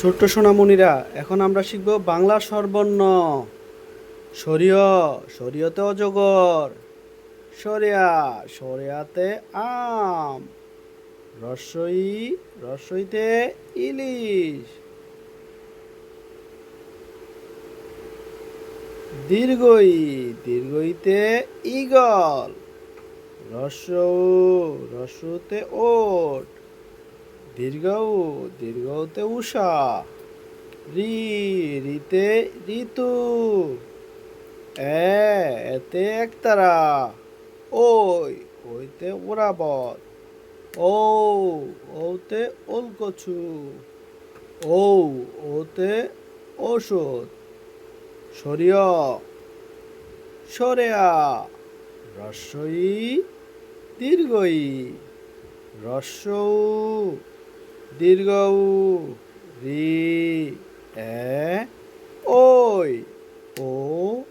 ছোট্ট সোনামণিরা, এখন আমরা শিখব বাংলা স্বরবর্ণ। সরিয়, সরিয়তে অজগর। সরিয়া, সরিয়াতে আম। রসই, রসইতে ইলিশ। দীর্ঘই, দীর্ঘইতে ঈগল। রসৌ, রসুতে ওট। দীর্ঘৌ, দীর্ঘতে উষা। রি, রিতে ঋতু। এতে একতারা। ওই, ওইতে ওরাবত। ও, ওতে ওলকচু। ও, ওতে ঔষধ। সরিয়, সরেয়া। রস্বই, দীর্ঘই। রস্যৌ, দীর্ঘৌ। রি, এ, ওই। ও